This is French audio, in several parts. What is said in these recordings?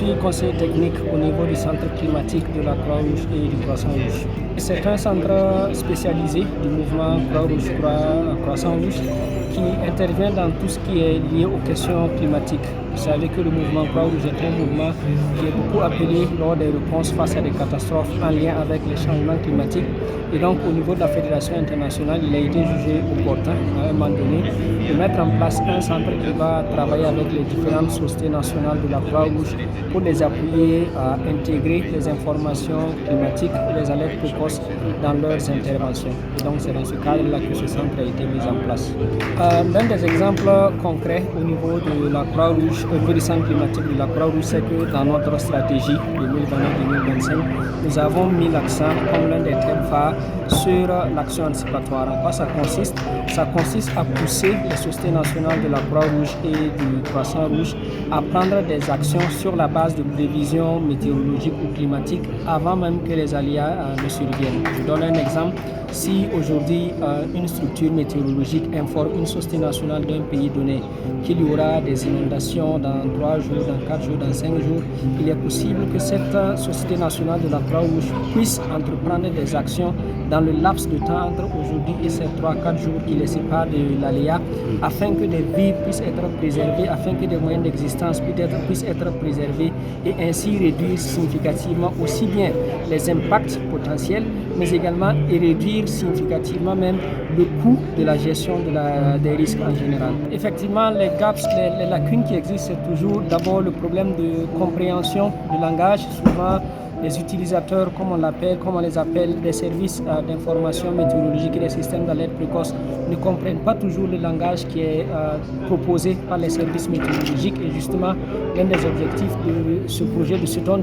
suis conseiller technique au niveau du centre climatique de la Croix-Rouge et du Croissant-Rouge. C'est un centre spécialisé du mouvement Croix-Rouge, Croissant-Rouge qui intervient dans tout ce qui est lié aux questions climatiques. Vous savez que le mouvement Croix-Rouge est un mouvement qui est beaucoup appelé lors des réponses face à des catastrophes en lien avec les changements climatiques. Et donc, au niveau de la Fédération internationale, il a été jugé opportun, à un moment donné, de mettre en place un centre qui va travailler avec les différentes sociétés nationales de la Croix-Rouge pour les appuyer à intégrer les informations climatiques et les alertes précoces dans leurs interventions. Et donc, c'est dans ce cadre-là que ce centre a été mis en place. L'un des exemples concrets au niveau de la Croix-Rouge, du centre climatique de la Croix-Rouge, c'est que dans notre stratégie 2020-2025, nous avons mis l'accent comme l'un des thèmes phares sur l'action anticipatoire. En quoi ça consiste? Ça consiste à pousser les sociétés nationales de la Croix-Rouge et du Croissant-Rouge à prendre des actions sur la base de prévisions météorologiques ou climatiques avant même que les aléas ne surviennent. Je donne un exemple. Si aujourd'hui une structure météorologique informe une société nationale d'un pays donné qu'il y aura des inondations dans 3 jours, dans 4 jours, dans 5 jours, il est possible que cette société nationale de la Croix-Rouge puisse entreprendre des actions dans le laps de temps entre aujourd'hui et ces 3-4 jours qui les séparent de l'aléa, afin que des vies puissent être préservées, afin que des moyens d'existence puissent être préservés et ainsi réduire significativement aussi bien les impacts potentiels, mais également réduire significativement même le coût de la gestion des risques en général. Effectivement, les gaps, les lacunes qui existent, c'est toujours d'abord le problème de compréhension du langage. Souvent, les utilisateurs, comme on les appelle, des services d'information météorologique et des systèmes d'alerte précoce ne comprennent pas toujours le langage qui est proposé par les services météorologiques. Et justement, l'un des objectifs de ce projet, de ce dont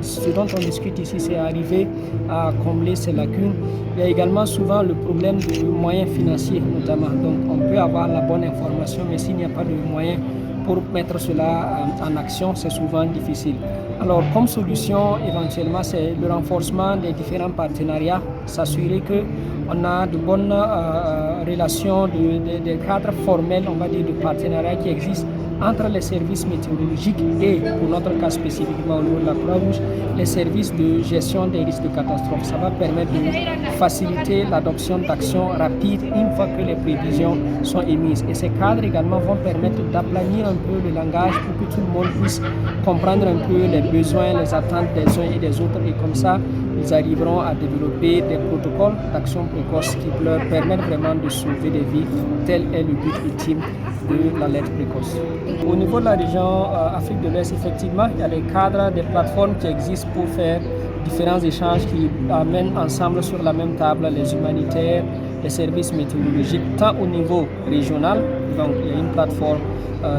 on discute ici, c'est arriver à combler ces lacunes. Il y a également souvent le problème de moyens financiers, notamment. Donc, on peut avoir la bonne information, mais s'il n'y a pas de moyens pour mettre cela en action, c'est souvent difficile. Alors, comme solution, éventuellement, c'est le renforcement des différents partenariats, s'assurer qu'on a de bonnes relations, des cadres formels, on va dire, de partenariat qui existent entre les services météorologiques et, pour notre cas spécifiquement au niveau de la Croix-Rouge, les services de gestion des risques de catastrophe. Ça va permettre de faciliter l'adoption d'actions rapides une fois que les prévisions sont émises. Et ces cadres également vont permettre d'aplanir un peu le langage pour que tout le monde puisse comprendre un peu les besoins, les attentes des uns et des autres. Et comme ça, ils arriveront à développer des protocoles d'action précoce qui leur permettent vraiment de sauver des vies. Tel est le but ultime de l'alerte précoce. Au niveau de la région Afrique de l'Ouest, effectivement, il y a des cadres, des plateformes qui existent pour faire différents échanges qui amènent ensemble sur la même table les humanitaires, les services météorologiques, tant au niveau régional, donc il y a une plateforme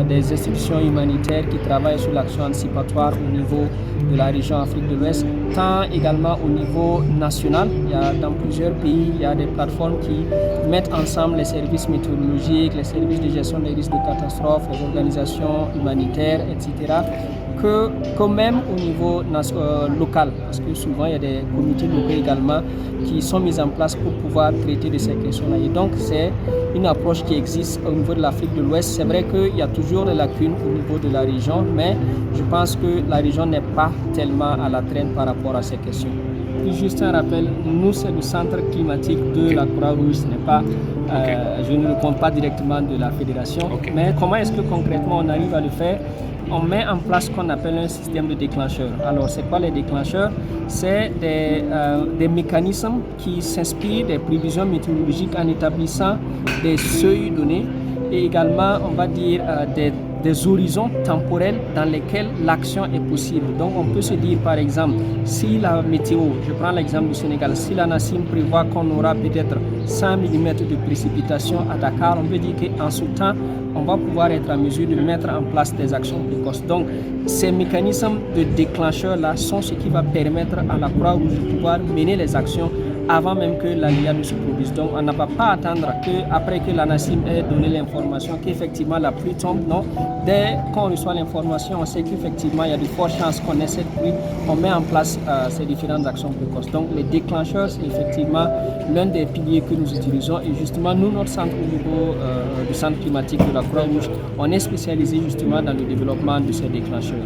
des institutions humanitaires qui travaillent sur l'action anticipatoire au niveau de la région Afrique de l'Ouest, tant également au niveau national. Il y a dans plusieurs pays, il y a des plateformes qui mettent ensemble les services météorologiques, les services de gestion des risques de catastrophes, les organisations humanitaires, etc. que même au niveau local, parce que souvent il y a des comités locaux également qui sont mis en place pour pouvoir traiter de ces questions-là. Et donc c'est une approche qui existe au niveau de l'Afrique de l'Ouest. C'est vrai qu'il y a toujours des lacunes au niveau de la région, mais je pense que la région n'est pas tellement à la traîne par rapport à ces questions. Puis juste un rappel, nous c'est le centre climatique de la Croix-Rouge, ce n'est pas, je ne réponds pas directement de la fédération, mais comment est-ce que concrètement on arrive à le faire? On met en place ce qu'on appelle un système de déclencheurs. Alors, c'est quoi les déclencheurs? C'est des mécanismes qui s'inspirent des prévisions météorologiques en établissant des seuils donnés et également, on va dire, des horizons temporels dans lesquels l'action est possible. Donc, on peut se dire, par exemple, si la météo, je prends l'exemple du Sénégal, si la NACIM prévoit qu'on aura peut-être 100 mm de précipitations à Dakar, on peut dire qu'en ce temps, on va pouvoir être en mesure de mettre en place des actions précoces. Donc, ces mécanismes de déclencheurs-là sont ce qui va permettre à la Croix-Rouge de pouvoir mener les actions avant même que l'aléa ne se produise. Donc, on n'a pas à attendre qu'après que la NACIM ait donné l'information qu'effectivement la pluie tombe. Non, dès qu'on reçoit l'information, on sait qu'effectivement il y a de fortes chances qu'on ait cette pluie. On met en place ces différentes actions précoces. Donc, les déclencheurs, c'est effectivement l'un des piliers que nous utilisons. Et justement, nous, notre centre au niveau du centre climatique de la Croix-Rouge, on est spécialisé justement dans le développement de ces déclencheurs.